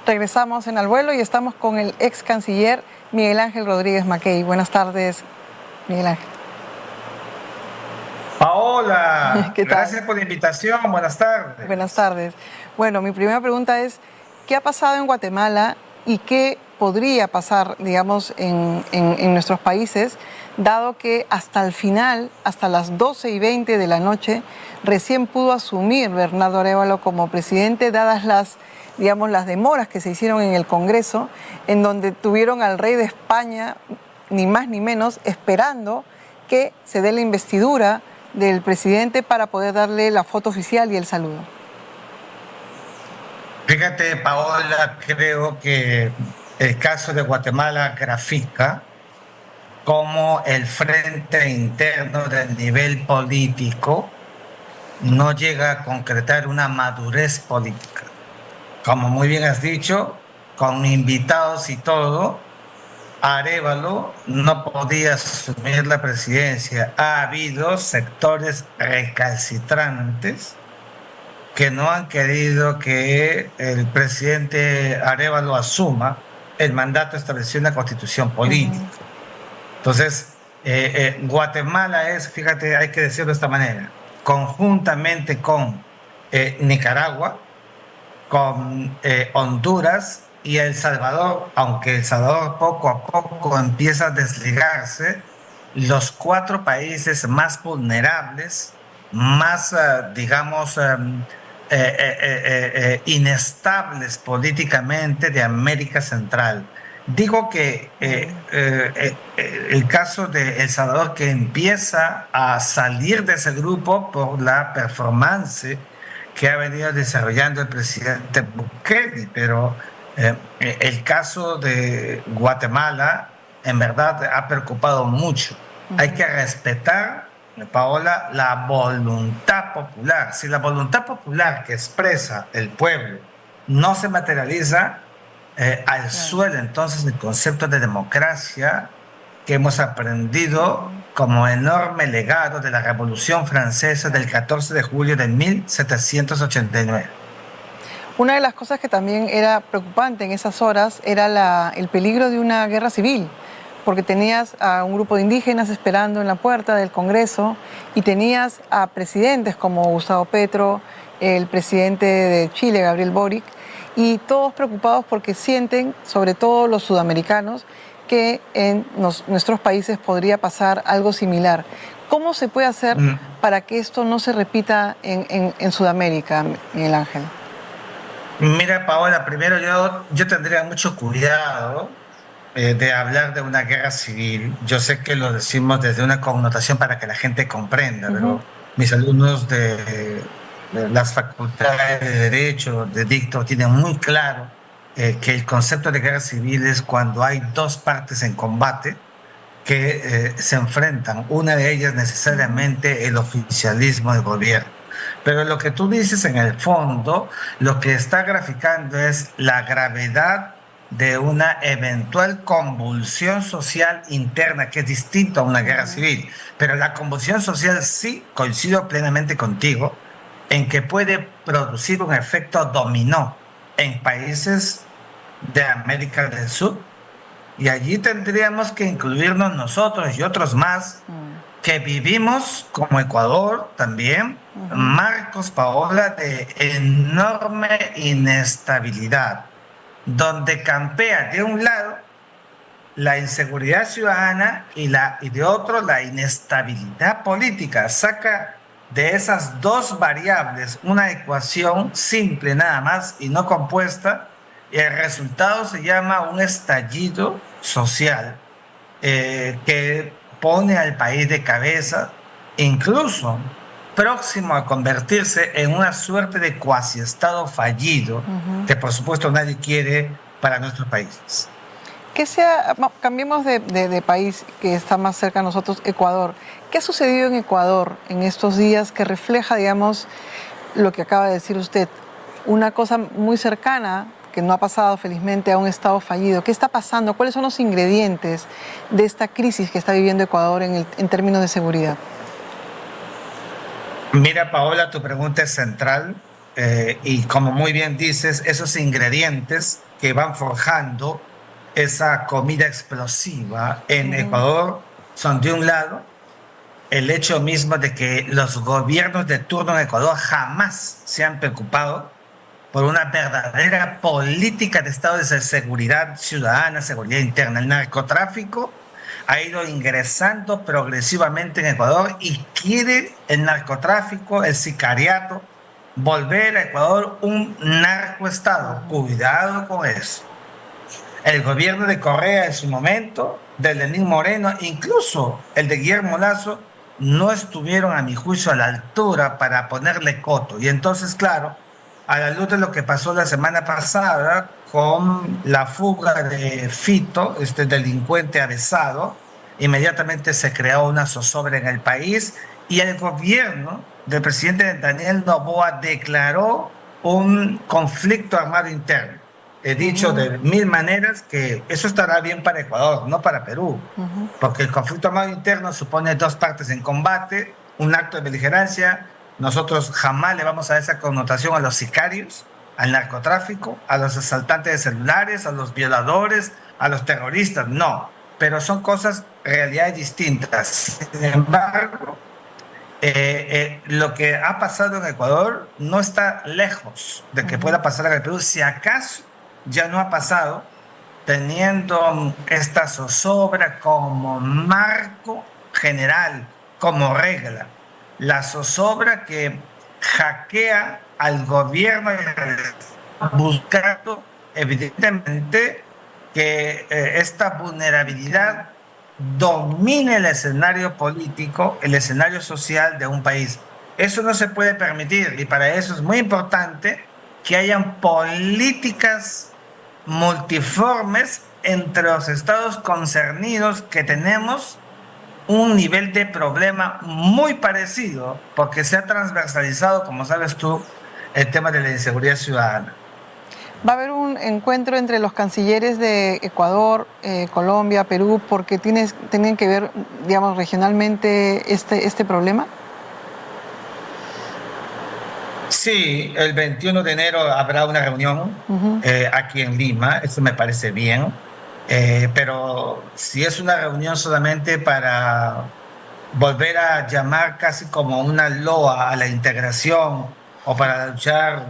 Regresamos en Al Vuelo y estamos con el ex canciller Miguel Ángel Rodríguez Mackey. Buenas tardes, Miguel Ángel. Paola, ¿Qué tal? gracias por la invitación. Buenas tardes. Buenas tardes. Bueno, mi primera pregunta es, ¿qué ha pasado en Guatemala y qué podría pasar, digamos, en nuestros países, dado que hasta el final, hasta las 12:20 de la noche, recién pudo asumir Bernardo Arévalo como presidente, dadas las, digamos, las demoras que se hicieron en el Congreso, en donde tuvieron al rey de España, ni más ni menos, esperando que se dé la investidura del presidente para poder darle la foto oficial y el saludo? Fíjate, Paola, creo que el caso de Guatemala grafica cómo el frente interno del nivel político no llega a concretar una madurez política. Como muy bien has dicho, con invitados y todo, Arévalo no podía asumir la presidencia. Ha habido sectores recalcitrantes que no han querido que el presidente Arévalo asuma el mandato establecido en la Constitución política. Entonces, Guatemala es, fíjate, hay que decirlo de esta manera, conjuntamente con Nicaragua, con Honduras y El Salvador, aunque El Salvador poco a poco empieza a desligarse, los cuatro países más vulnerables, más, digamos, inestables políticamente de América Central. Digo que el caso de El Salvador, que empieza a salir de ese grupo por la performance que ha venido desarrollando el presidente Bukele, pero el caso de Guatemala en verdad ha preocupado mucho. Hay que respetar, Paola, la voluntad popular. Si la voluntad popular que expresa el pueblo no se materializa al suelo, entonces el concepto de democracia que hemos aprendido como enorme legado de la Revolución Francesa del 14 de julio de 1789. Una de las cosas que también era preocupante en esas horas era el peligro de una guerra civil, porque tenías a un grupo de indígenas esperando en la puerta del Congreso y tenías a presidentes como Gustavo Petro, el presidente de Chile, Gabriel Boric, y todos preocupados porque sienten, sobre todo los sudamericanos, que en nuestros países podría pasar algo similar. ¿Cómo se puede hacer para que esto no se repita en Sudamérica, Miguel Ángel? Mira, Paola, primero yo tendría mucho cuidado de hablar de una guerra civil. Yo sé que lo decimos desde una connotación para que la gente comprenda, pero mis alumnos de las facultades de Derecho, de Dicto, tienen muy claro que el concepto de guerra civil es cuando hay dos partes en combate que se enfrentan, una de ellas necesariamente el oficialismo del gobierno. Pero lo que tú dices en el fondo, lo que está graficando es la gravedad de una eventual convulsión social interna, que es distinto a una guerra civil. Pero la convulsión social sí, coincido plenamente contigo, en que puede producir un efecto dominó en países de América del Sur, y allí tendríamos que incluirnos nosotros y otros más que vivimos, como Ecuador también, marcos, Paola, de enorme inestabilidad, donde campea de un lado la inseguridad ciudadana y de otro la inestabilidad política. Saca de esas dos variables una ecuación simple nada más y no compuesta, y el resultado se llama un estallido social que pone al país de cabeza, incluso próximo a convertirse en una suerte de cuasi estado fallido, que por supuesto nadie quiere para nuestros países. Cambiemos de país que está más cerca a nosotros, Ecuador. ¿Qué ha sucedido en Ecuador en estos días que refleja, digamos, lo que acaba de decir usted? Una cosa muy cercana, que no ha pasado felizmente, a un estado fallido. ¿Qué está pasando? ¿Cuáles son los ingredientes de esta crisis que está viviendo Ecuador en términos de seguridad? Mira, Paola, tu pregunta es central y como muy bien dices, esos ingredientes que van forjando esa comida explosiva en Ecuador son, de un lado, el hecho mismo de que los gobiernos de turno en Ecuador jamás se han preocupado por una verdadera política de Estado de seguridad ciudadana, seguridad interna. El narcotráfico ha ido ingresando progresivamente en Ecuador y quiere el narcotráfico, el sicariato, volver a Ecuador un narcoestado. Cuidado con eso. El gobierno de Correa en su momento, de Lenín Moreno, incluso el de Guillermo Lasso, no estuvieron, a mi juicio, a la altura para ponerle coto. Y entonces, claro, a la luz de lo que pasó la semana pasada con la fuga de Fito, este delincuente avesado, inmediatamente se creó una zozobra en el país y el gobierno del presidente Daniel Noboa declaró un conflicto armado interno. He dicho de mil maneras que eso estará bien para Ecuador, no para Perú, porque el conflicto armado interno supone dos partes en combate, un acto de beligerancia. Nosotros jamás le vamos a dar esa connotación a los sicarios, al narcotráfico, a los asaltantes de celulares, a los violadores, a los terroristas, no, pero son cosas, realidades distintas. Sin embargo, lo que ha pasado en Ecuador no está lejos de que pueda pasar en el Perú, si acaso ya no ha pasado, teniendo esta zozobra como marco general, como regla. La zozobra que hackea al gobierno buscando evidentemente que esta vulnerabilidad domine el escenario político, el escenario social de un país. Eso no se puede permitir y para eso es muy importante que hayan políticas multiformes entre los estados concernidos, que tenemos un nivel de problema muy parecido porque se ha transversalizado, como sabes tú, el tema de la inseguridad ciudadana. Va a haber un encuentro entre los cancilleres de Ecuador, Colombia, Perú, porque tienen que ver, digamos, regionalmente este problema. Sí, el 21 de enero habrá una reunión aquí en Lima, eso me parece bien, pero si es una reunión solamente para volver a llamar casi como una loa a la integración o para luchar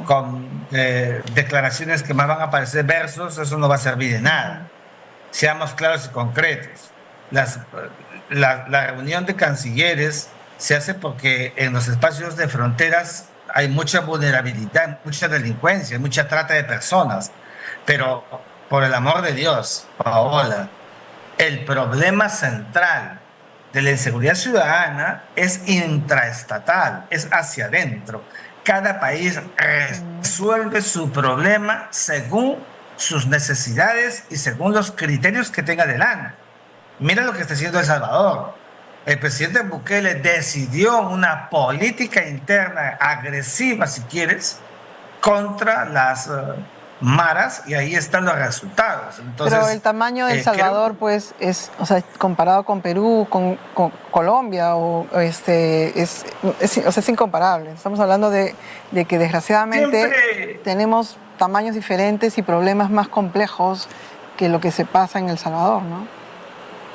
con declaraciones que más van a parecer versos, eso no va a servir de nada. Seamos claros y concretos. La reunión de cancilleres se hace porque en los espacios de fronteras hay mucha vulnerabilidad, mucha delincuencia, mucha trata de personas. Pero, por el amor de Dios, Paola, el problema central de la inseguridad ciudadana es intraestatal, es hacia adentro. Cada país resuelve su problema según sus necesidades y según los criterios que tenga delante. Mira lo que está haciendo El Salvador. El presidente Bukele decidió una política interna agresiva, si quieres, contra las maras y ahí están los resultados. Entonces, pero el tamaño de El Salvador, pues, es, o sea, comparado con Perú, con Colombia, es incomparable. Estamos hablando de que desgraciadamente tenemos tamaños diferentes y problemas más complejos que lo que se pasa en El Salvador, ¿no?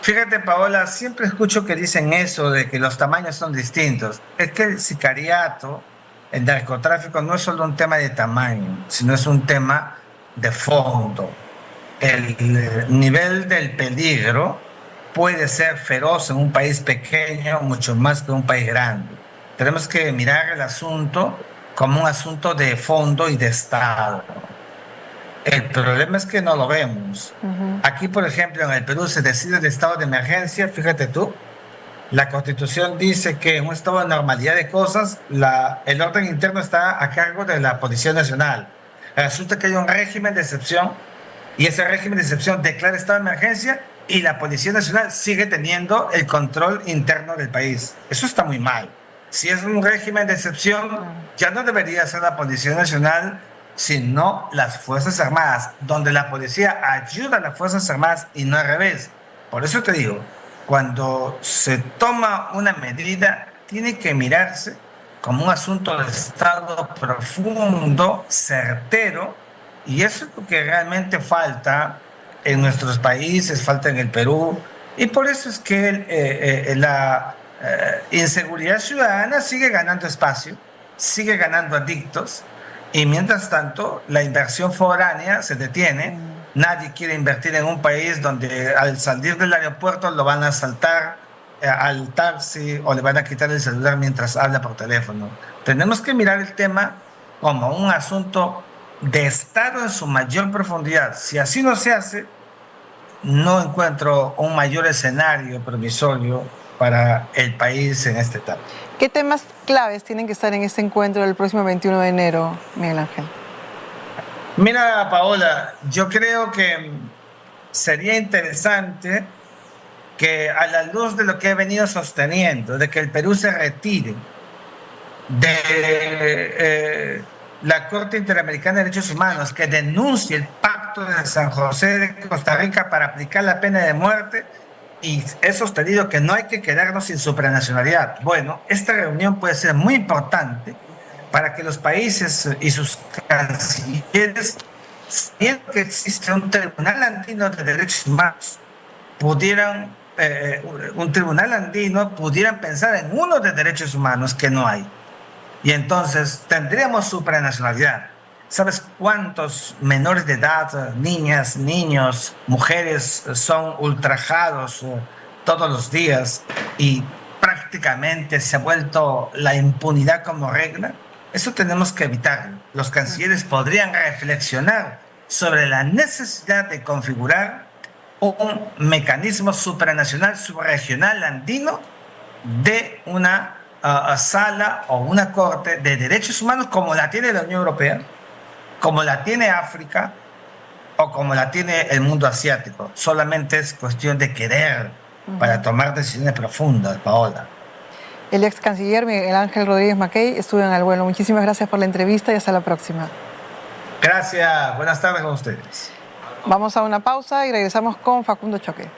Fíjate, Paola, siempre escucho que dicen eso de que los tamaños son distintos. Es que el sicariato, el narcotráfico, no es solo un tema de tamaño, sino es un tema de fondo. El nivel del peligro puede ser feroz en un país pequeño, mucho más que un país grande. Tenemos que mirar el asunto como un asunto de fondo y de Estado. El problema es que no lo vemos. Aquí, por ejemplo, en el Perú se decide el estado de emergencia, fíjate tú, la Constitución dice que en un estado de normalidad de cosas, el orden interno está a cargo de la Policía Nacional. Resulta que hay un régimen de excepción y ese régimen de excepción declara estado de emergencia y la Policía Nacional sigue teniendo el control interno del país. Eso está muy mal. Si es un régimen de excepción, ya no debería ser la Policía Nacional, sino las Fuerzas Armadas, donde la policía ayuda a las Fuerzas Armadas y no al revés. Por eso te digo, cuando se toma una medida, tiene que mirarse como un asunto de Estado profundo, certero, Y eso es lo que realmente falta en nuestros países, falta en el Perú. Y por eso es que la inseguridad ciudadana sigue ganando espacio, sigue ganando adictos, y mientras tanto la inversión foránea se detiene. Nadie quiere invertir en un país donde al salir del aeropuerto lo van a asaltar al taxi o le van a quitar el celular mientras habla por teléfono. Tenemos que mirar el tema como un asunto de Estado en su mayor profundidad. Si así no se hace, no encuentro un mayor escenario promisorio para el país en esta etapa. ¿Qué temas claves tienen que estar en este encuentro del próximo 21 de enero, Miguel Ángel? Mira, Paola, yo creo que sería interesante que, a la luz de lo que he venido sosteniendo, de que el Perú se retire de la Corte Interamericana de Derechos Humanos, que denuncie el Pacto de San José de Costa Rica para aplicar la pena de muerte, y he sostenido que no hay que quedarnos sin supranacionalidad. Bueno, esta reunión puede ser muy importante para que los países y sus cancilleres, sabiendo que existe un tribunal andino de derechos humanos, pudieran, un tribunal andino, pudieran pensar en uno de derechos humanos que no hay. Y entonces tendríamos supranacionalidad. ¿Sabes cuántos menores de edad, niñas, niños, mujeres son ultrajados todos los días y prácticamente se ha vuelto la impunidad como regla? Eso tenemos que evitarlo. Los cancilleres podrían reflexionar sobre la necesidad de configurar un mecanismo supranacional, subregional, andino, de una sala o una corte de derechos humanos como la tiene la Unión Europea, como la tiene África o como la tiene el mundo asiático. Solamente es cuestión de querer para tomar decisiones profundas, Paola. El ex canciller Miguel Ángel Rodríguez Mackey estuvo en El Vuelo. Muchísimas gracias por la entrevista y hasta la próxima. Gracias, buenas tardes con ustedes. Vamos a una pausa y regresamos con Facundo Choque.